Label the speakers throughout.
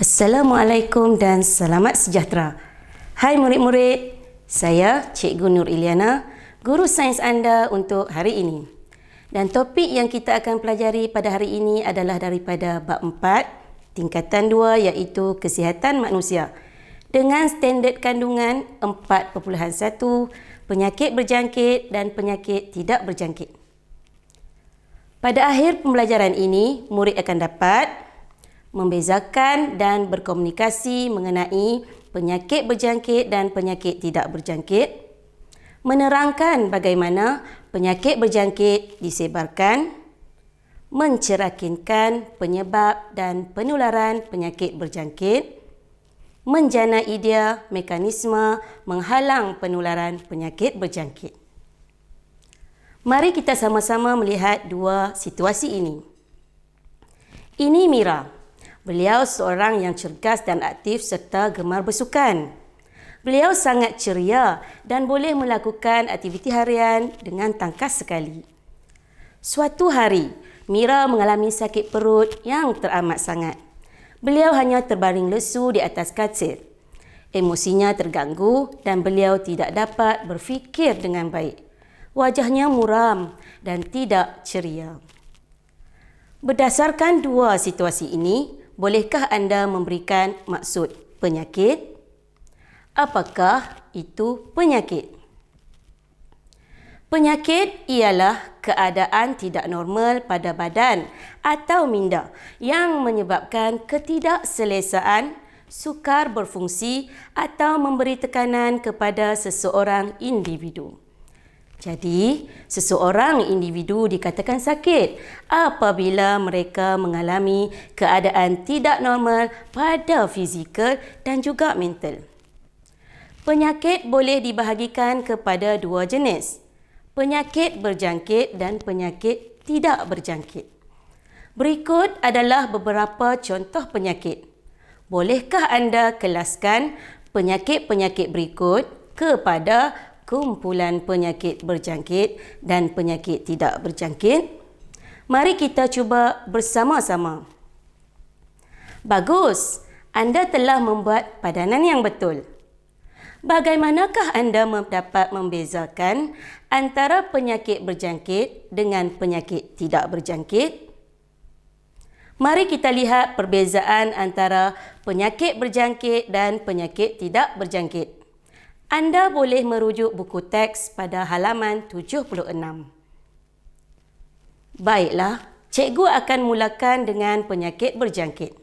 Speaker 1: Assalamualaikum dan selamat sejahtera. Hai murid-murid, saya Cikgu Nur Iliana, guru sains anda untuk hari ini. Dan topik yang kita akan pelajari pada hari ini adalah daripada bab 4, tingkatan 2 iaitu kesihatan manusia dengan standard kandungan 4.1, penyakit berjangkit dan penyakit tidak berjangkit. Pada akhir pembelajaran ini, murid akan dapat membezakan dan berkomunikasi mengenai penyakit berjangkit dan penyakit tidak berjangkit, menerangkan bagaimana penyakit berjangkit disebarkan, mencerakinkan penyebab dan penularan penyakit berjangkit, menjana idea mekanisme menghalang penularan penyakit berjangkit. Mari kita sama-sama melihat dua situasi ini. Ini Mira. Beliau seorang yang cergas dan aktif serta gemar bersukan. Beliau sangat ceria dan boleh melakukan aktiviti harian dengan tangkas sekali. Suatu hari, Mira mengalami sakit perut yang teramat sangat. Beliau hanya terbaring lesu di atas katil. Emosinya terganggu dan beliau tidak dapat berfikir dengan baik. Wajahnya muram dan tidak ceria. Berdasarkan dua situasi ini, bolehkah anda memberikan maksud penyakit? Apakah itu penyakit? Penyakit ialah keadaan tidak normal pada badan atau minda yang menyebabkan ketidakselesaan, sukar berfungsi atau memberi tekanan kepada seseorang individu. Jadi, seseorang individu dikatakan sakit apabila mereka mengalami keadaan tidak normal pada fizikal dan juga mental. Penyakit boleh dibahagikan kepada dua jenis, penyakit berjangkit dan penyakit tidak berjangkit. Berikut adalah beberapa contoh penyakit. Bolehkah anda kelaskan penyakit-penyakit berikut kepada kumpulan penyakit berjangkit dan penyakit tidak berjangkit? Mari kita cuba bersama-sama. Bagus, anda telah membuat padanan yang betul. Bagaimanakah anda dapat membezakan antara penyakit berjangkit dengan penyakit tidak berjangkit? Mari kita lihat perbezaan antara penyakit berjangkit dan penyakit tidak berjangkit. Anda boleh merujuk buku teks pada halaman 76. Baiklah, cikgu akan mulakan dengan penyakit berjangkit.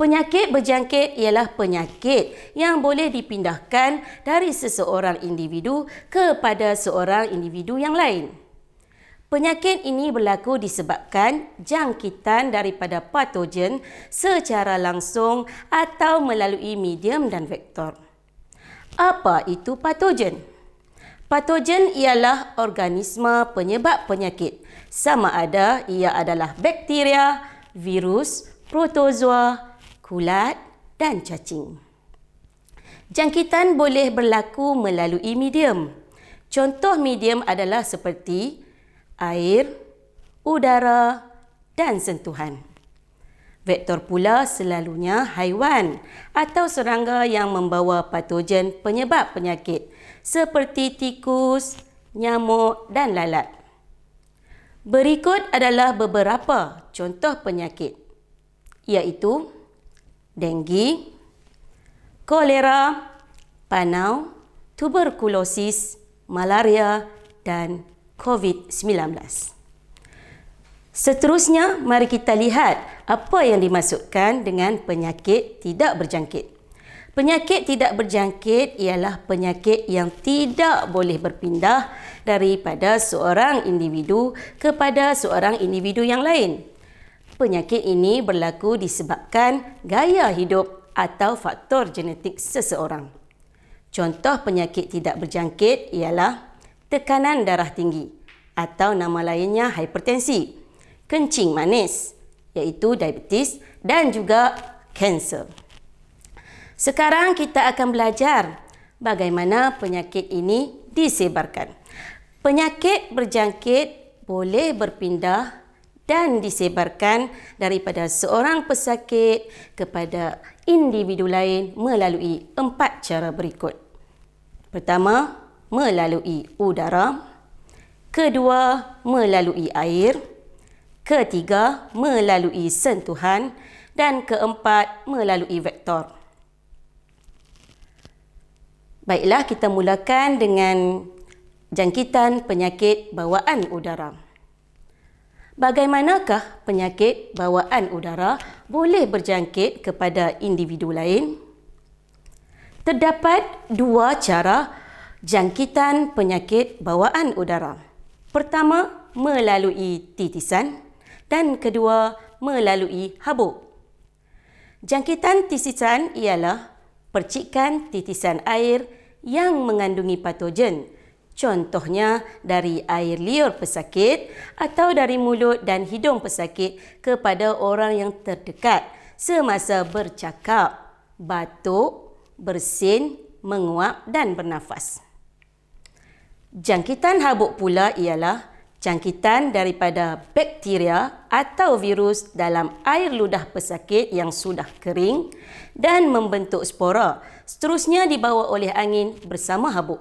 Speaker 1: Penyakit berjangkit ialah penyakit yang boleh dipindahkan dari seseorang individu kepada seorang individu yang lain. Penyakit ini berlaku disebabkan jangkitan daripada patogen secara langsung atau melalui medium dan vektor. Apa itu patogen? Patogen ialah organisma penyebab penyakit, sama ada ia adalah bakteria, virus, protozoa, kulat dan cacing. Jangkitan boleh berlaku melalui medium. Contoh medium adalah seperti air, udara dan sentuhan. Vektor pula selalunya haiwan atau serangga yang membawa patogen penyebab penyakit seperti tikus, nyamuk dan lalat. Berikut adalah beberapa contoh penyakit, iaitu denggi, kolera, panau, tuberkulosis, malaria dan COVID-19. Seterusnya, mari kita lihat apa yang dimaksudkan dengan penyakit tidak berjangkit. Penyakit tidak berjangkit ialah penyakit yang tidak boleh berpindah daripada seorang individu kepada seorang individu yang lain. Penyakit ini berlaku disebabkan gaya hidup atau faktor genetik seseorang. Contoh penyakit tidak berjangkit ialah tekanan darah tinggi atau nama lainnya hipertensi, kencing manis iaitu diabetes dan juga kanser. Sekarang kita akan belajar bagaimana penyakit ini disebarkan. Penyakit berjangkit boleh berpindah dan disebarkan daripada seorang pesakit kepada individu lain melalui 4 cara berikut. Pertama, melalui udara. Kedua, melalui air. Ketiga, melalui sentuhan. Dan keempat, melalui vektor. Baiklah, kita mulakan dengan jangkitan penyakit bawaan udara. Bagaimanakah penyakit bawaan udara boleh berjangkit kepada individu lain? Terdapat 2 cara jangkitan penyakit bawaan udara. Pertama, melalui titisan dan kedua, melalui habuk. Jangkitan titisan ialah percikan titisan air yang mengandungi patogen. Contohnya dari air liur pesakit atau dari mulut dan hidung pesakit kepada orang yang terdekat semasa bercakap, batuk, bersin, menguap dan bernafas. Jangkitan habuk pula ialah jangkitan daripada bakteria atau virus dalam air ludah pesakit yang sudah kering dan membentuk spora, seterusnya dibawa oleh angin bersama habuk.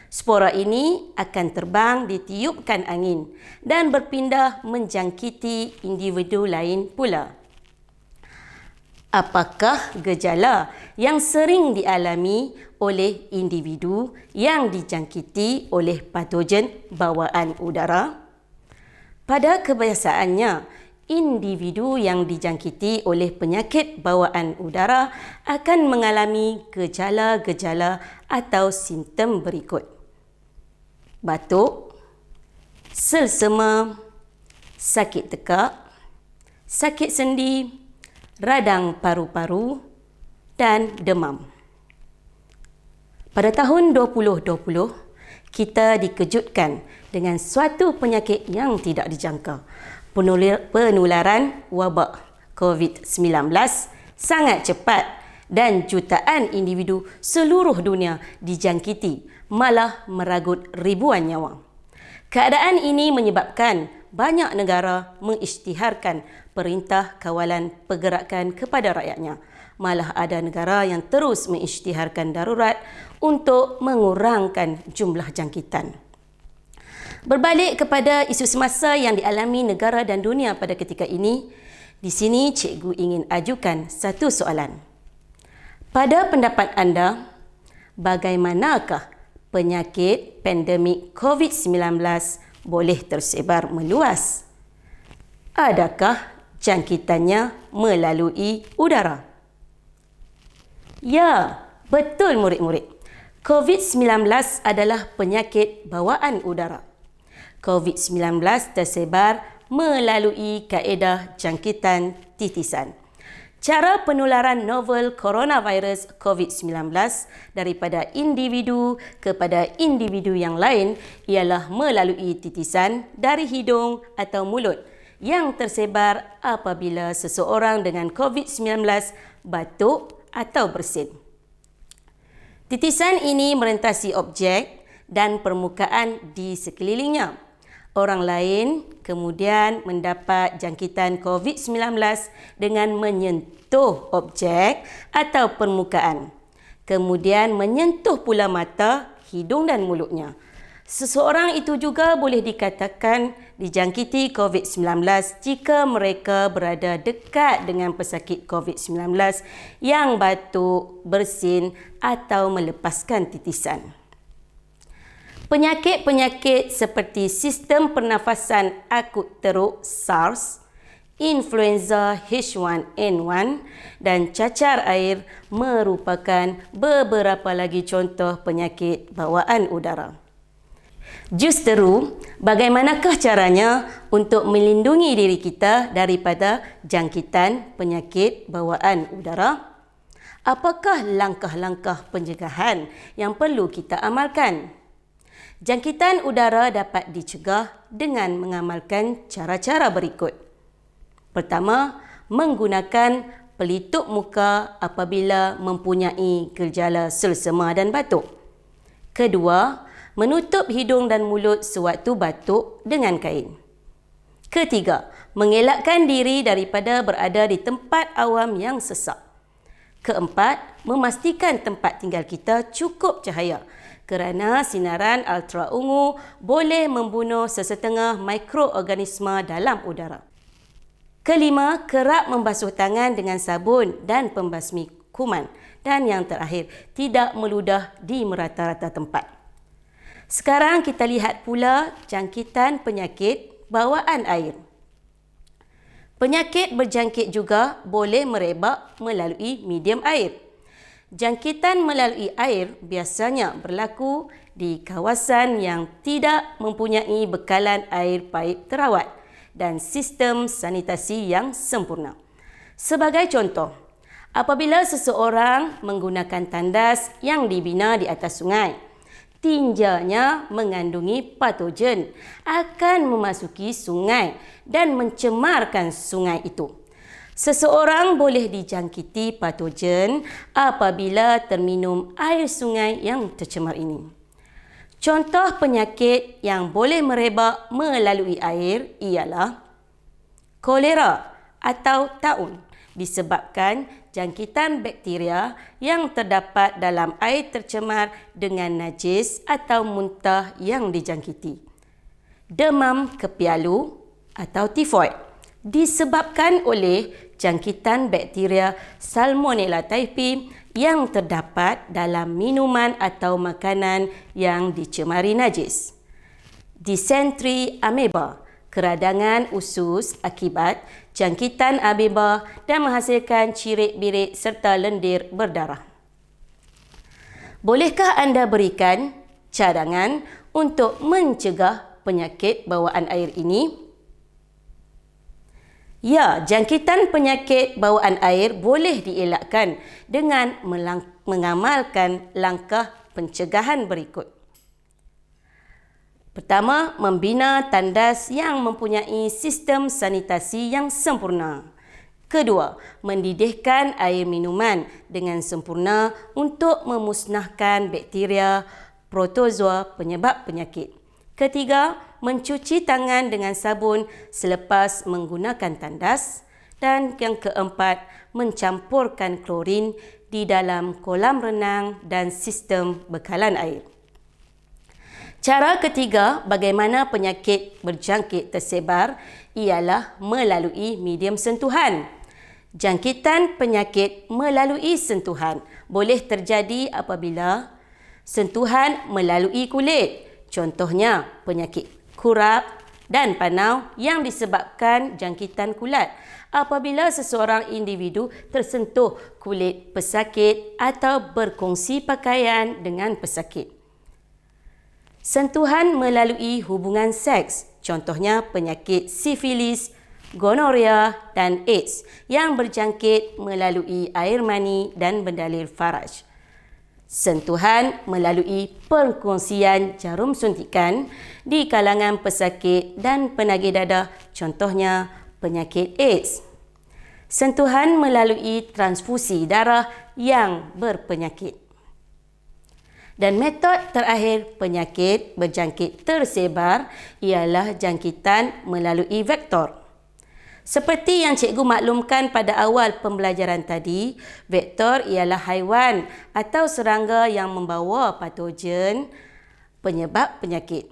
Speaker 1: Spora ini akan terbang ditiupkan angin dan berpindah menjangkiti individu lain pula. Apakah gejala yang sering dialami oleh individu yang dijangkiti oleh patogen bawaan udara? Pada kebiasaannya, individu yang dijangkiti oleh penyakit bawaan udara akan mengalami gejala-gejala atau simptom berikut. Batuk, selsema, sakit tekak, sakit sendi, radang paru-paru dan demam. Pada tahun 2020, kita dikejutkan dengan suatu penyakit yang tidak dijangka. Penularan wabak COVID-19 sangat cepat dan jutaan individu seluruh dunia dijangkiti, malah meragut ribuan nyawa. Keadaan ini menyebabkan banyak negara mengisytiharkan perintah kawalan pergerakan kepada rakyatnya. Malah ada negara yang terus mengisytiharkan darurat untuk mengurangkan jumlah jangkitan. Berbalik kepada isu semasa yang dialami negara dan dunia pada ketika ini, di sini cikgu ingin ajukan satu soalan. Pada pendapat anda, bagaimanakah penyakit pandemik COVID-19 boleh tersebar meluas? Adakah jangkitannya melalui udara? Ya, betul murid-murid. COVID-19 adalah penyakit bawaan udara. COVID-19 tersebar melalui kaedah jangkitan titisan. Cara penularan novel coronavirus COVID-19 daripada individu kepada individu yang lain ialah melalui titisan dari hidung atau mulut yang tersebar apabila seseorang dengan COVID-19 batuk atau bersin. Titisan ini merentasi objek dan permukaan di sekelilingnya. Orang lain kemudian mendapat jangkitan COVID-19 dengan menyentuh objek atau permukaan. Kemudian menyentuh pula mata, hidung dan mulutnya. Seseorang itu juga boleh dikatakan dijangkiti COVID-19 jika mereka berada dekat dengan pesakit COVID-19 yang batuk, bersin atau melepaskan titisan. Penyakit-penyakit seperti sistem pernafasan akut teruk SARS, influenza H1N1 dan cacar air merupakan beberapa lagi contoh penyakit bawaan udara. Justeru, bagaimanakah caranya untuk melindungi diri kita daripada jangkitan penyakit bawaan udara? Apakah langkah-langkah pencegahan yang perlu kita amalkan? Jangkitan udara dapat dicegah dengan mengamalkan cara-cara berikut. Pertama, menggunakan pelitup muka apabila mempunyai gejala selsema dan batuk. Kedua, menutup hidung dan mulut sewaktu batuk dengan kain. Ketiga, mengelakkan diri daripada berada di tempat awam yang sesak. Keempat, memastikan tempat tinggal kita cukup cahaya kerana sinaran ultra ungu boleh membunuh sesetengah mikroorganisma dalam udara. Kelima, kerap membasuh tangan dengan sabun dan pembasmi kuman. Dan yang terakhir, tidak meludah di merata-rata tempat. Sekarang kita lihat pula jangkitan penyakit bawaan air. Penyakit berjangkit juga boleh merebak melalui medium air. Jangkitan melalui air biasanya berlaku di kawasan yang tidak mempunyai bekalan air paip terawat dan sistem sanitasi yang sempurna. Sebagai contoh, apabila seseorang menggunakan tandas yang dibina di atas sungai, tinjanya mengandungi patogen akan memasuki sungai dan mencemarkan sungai itu. Seseorang boleh dijangkiti patogen apabila terminum air sungai yang tercemar ini. Contoh penyakit yang boleh merebak melalui air ialah kolera atau taun disebabkan jangkitan bakteria yang terdapat dalam air tercemar dengan najis atau muntah yang dijangkiti. Demam kepialu atau tifoid disebabkan oleh jangkitan bakteria Salmonella typhi yang terdapat dalam minuman atau makanan yang dicemari najis. Dysentery ameba, keradangan usus akibat jangkitan ameba dan menghasilkan cirit-birit serta lendir berdarah. Bolehkah anda berikan cadangan untuk mencegah penyakit bawaan air ini? Ya, jangkitan penyakit bawaan air boleh dielakkan dengan mengamalkan langkah pencegahan berikut. Pertama, membina tandas yang mempunyai sistem sanitasi yang sempurna. Kedua, mendidihkan air minuman dengan sempurna untuk memusnahkan bakteria, protozoa penyebab penyakit. Ketiga, mencuci tangan dengan sabun selepas menggunakan tandas. Dan yang keempat, mencampurkan klorin di dalam kolam renang dan sistem bekalan air. Cara ketiga, bagaimana penyakit berjangkit tersebar ialah melalui medium sentuhan. Jangkitan penyakit melalui sentuhan boleh terjadi apabila sentuhan melalui kulit. Contohnya, penyakit kurap dan panau yang disebabkan jangkitan kulat apabila seseorang individu tersentuh kulit pesakit atau berkongsi pakaian dengan pesakit. Sentuhan melalui hubungan seks, contohnya penyakit sifilis, gonorea dan AIDS yang berjangkit melalui air mani dan bendalil faraj. Sentuhan melalui perkongsian jarum suntikan di kalangan pesakit dan penagih dadah, contohnya penyakit AIDS. Sentuhan melalui transfusi darah yang berpenyakit. Dan metod terakhir penyakit berjangkit tersebar ialah jangkitan melalui vektor. Seperti yang cikgu maklumkan pada awal pembelajaran tadi, vektor ialah haiwan atau serangga yang membawa patogen penyebab penyakit.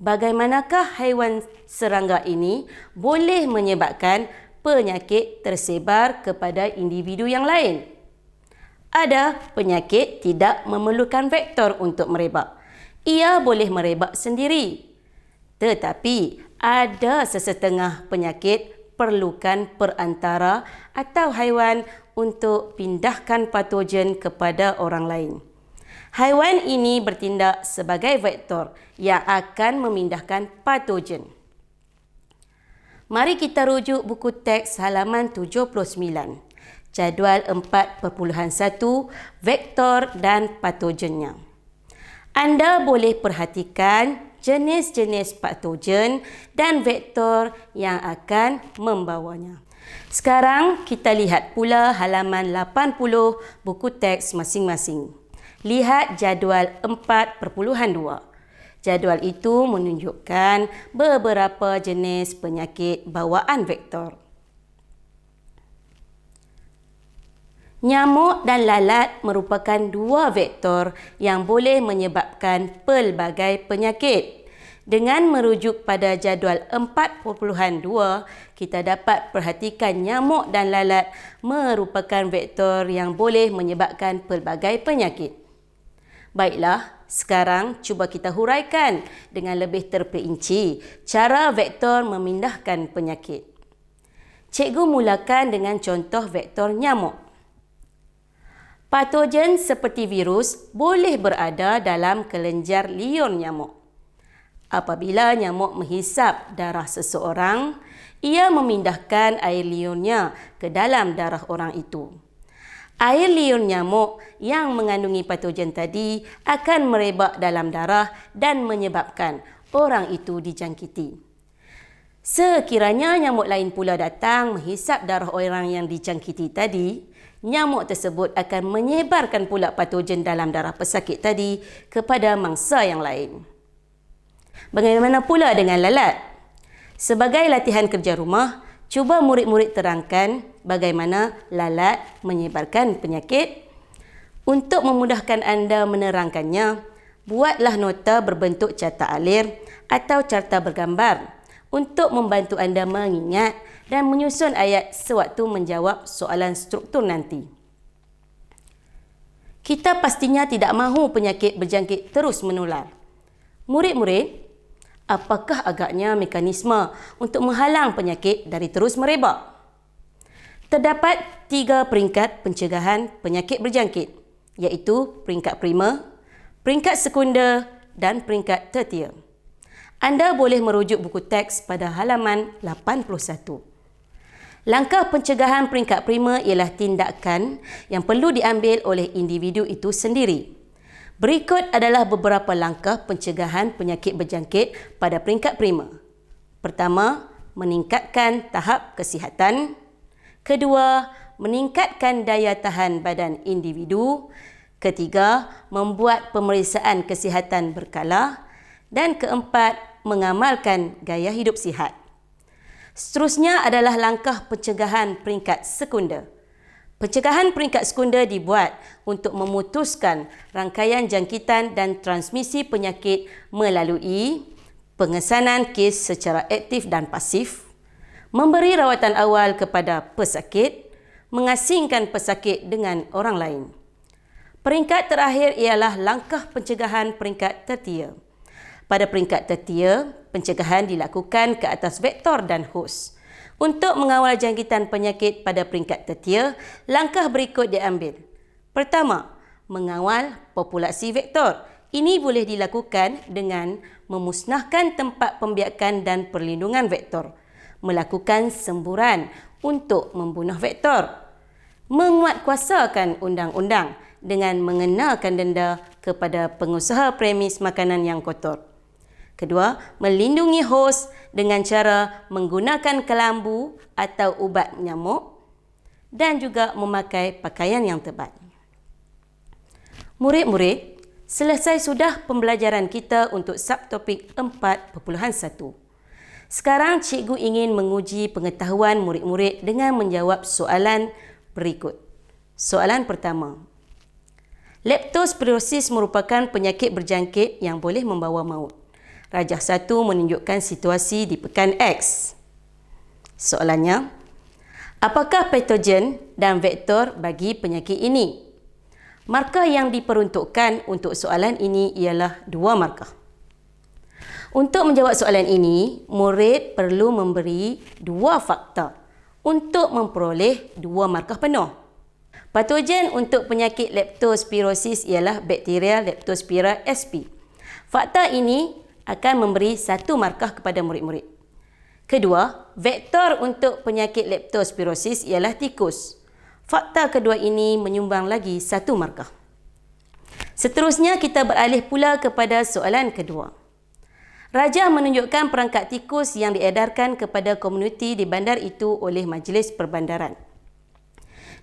Speaker 1: Bagaimanakah haiwan serangga ini boleh menyebabkan penyakit tersebar kepada individu yang lain? Ada penyakit tidak memerlukan vektor untuk merebak. Ia boleh merebak sendiri. Tetapi ada sesetengah penyakit perlukan perantara atau haiwan untuk pindahkan patogen kepada orang lain. Haiwan ini bertindak sebagai vektor yang akan memindahkan patogen. Mari kita rujuk buku teks halaman 79. Jadual 4.1 vektor dan patogennya. Anda boleh perhatikan jenis-jenis patogen dan vektor yang akan membawanya. Sekarang kita lihat pula halaman 80 buku teks masing-masing. Lihat jadual 4.2. Jadual itu menunjukkan beberapa jenis penyakit bawaan vektor. Nyamuk dan lalat merupakan dua vektor yang boleh menyebabkan pelbagai penyakit. Dengan merujuk pada jadual 4.2, kita dapat perhatikan nyamuk dan lalat merupakan vektor yang boleh menyebabkan pelbagai penyakit. Baiklah, sekarang cuba kita huraikan dengan lebih terperinci cara vektor memindahkan penyakit. Cikgu mulakan dengan contoh vektor nyamuk. Patogen seperti virus boleh berada dalam kelenjar liur nyamuk. Apabila nyamuk menghisap darah seseorang, ia memindahkan air liurnya ke dalam darah orang itu. Air liur nyamuk yang mengandungi patogen tadi akan merebak dalam darah dan menyebabkan orang itu dijangkiti. Sekiranya nyamuk lain pula datang menghisap darah orang yang dijangkiti tadi, nyamuk tersebut akan menyebarkan pula patogen dalam darah pesakit tadi kepada mangsa yang lain. Bagaimana pula dengan lalat? Sebagai latihan kerja rumah, cuba murid-murid terangkan bagaimana lalat menyebarkan penyakit. Untuk memudahkan anda menerangkannya, buatlah nota berbentuk carta alir atau carta bergambar untuk membantu anda mengingat dan menyusun ayat sewaktu menjawab soalan struktur nanti. Kita pastinya tidak mahu penyakit berjangkit terus menular. Murid-murid, apakah agaknya mekanisme untuk menghalang penyakit dari terus merebak? Terdapat 3 peringkat pencegahan penyakit berjangkit, iaitu peringkat primer, peringkat sekunder dan peringkat tertier. Anda boleh merujuk buku teks pada halaman 81. Langkah pencegahan peringkat primer ialah tindakan yang perlu diambil oleh individu itu sendiri. Berikut adalah beberapa langkah pencegahan penyakit berjangkit pada peringkat primer. Pertama, meningkatkan tahap kesihatan. Kedua, meningkatkan daya tahan badan individu. Ketiga, membuat pemeriksaan kesihatan berkala. Dan keempat, mengamalkan gaya hidup sihat. Seterusnya adalah langkah pencegahan peringkat sekunder. Pencegahan peringkat sekunder dibuat untuk memutuskan rangkaian jangkitan dan transmisi penyakit melalui pengesanan kes secara aktif dan pasif, memberi rawatan awal kepada pesakit, mengasingkan pesakit dengan orang lain. Peringkat terakhir ialah langkah pencegahan peringkat tertier. Pada peringkat tertier, pencegahan dilakukan ke atas vektor dan hos. Untuk mengawal jangkitan penyakit pada peringkat tertier, langkah berikut diambil. Pertama, mengawal populasi vektor. Ini boleh dilakukan dengan memusnahkan tempat pembiakan dan perlindungan vektor, melakukan semburan untuk membunuh vektor, menguatkuasakan undang-undang dengan mengenakan denda kepada pengusaha premis makanan yang kotor. Kedua, melindungi hos dengan cara menggunakan kelambu atau ubat nyamuk dan juga memakai pakaian yang tebal. Murid-murid, selesai sudah pembelajaran kita untuk subtopik 4.1. Sekarang cikgu ingin menguji pengetahuan murid-murid dengan menjawab soalan berikut. Soalan pertama. Leptospirosis merupakan penyakit berjangkit yang boleh membawa maut. Rajah 1 menunjukkan situasi di pekan X. Soalannya, apakah patogen dan vektor bagi penyakit ini? Markah yang diperuntukkan untuk soalan ini ialah 2 markah. Untuk menjawab soalan ini, murid perlu memberi 2 fakta untuk memperoleh 2 markah penuh. Patogen untuk penyakit leptospirosis ialah bakteria Leptospira sp. Fakta ini akan memberi 1 markah kepada murid-murid. Kedua, vektor untuk penyakit leptospirosis ialah tikus. Fakta kedua ini menyumbang lagi 1 markah. Seterusnya kita beralih pula kepada soalan kedua. Rajah menunjukkan perangkat tikus yang diedarkan kepada komuniti di bandar itu oleh Majlis Perbandaran.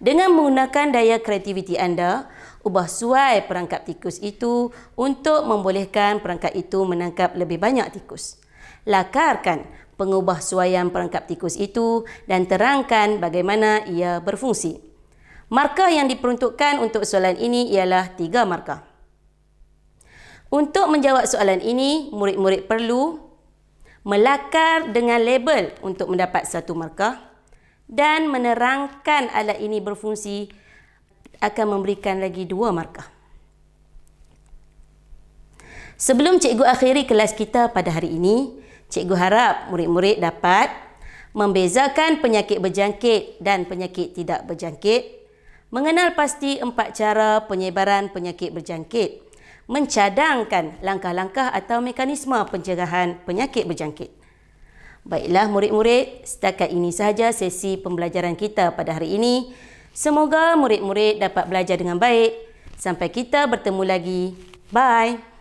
Speaker 1: Dengan menggunakan daya kreativiti anda, ubah suai perangkap tikus itu untuk membolehkan perangkap itu menangkap lebih banyak tikus. Lakarkan pengubah suaian perangkap tikus itu dan terangkan bagaimana ia berfungsi. Markah yang diperuntukkan untuk soalan ini ialah 3 markah. Untuk menjawab soalan ini, murid-murid perlu melakar dengan label untuk mendapat 1 markah dan menerangkan alat ini berfungsi akan memberikan lagi 2 markah. Sebelum cikgu akhiri kelas kita pada hari ini, cikgu harap murid-murid dapat membezakan penyakit berjangkit dan penyakit tidak berjangkit, mengenal pasti 4 cara penyebaran penyakit berjangkit, mencadangkan langkah-langkah atau mekanisme pencegahan penyakit berjangkit. Baiklah murid-murid, setakat ini sahaja sesi pembelajaran kita pada hari ini. Semoga murid-murid dapat belajar dengan baik. Sampai kita bertemu lagi. Bye.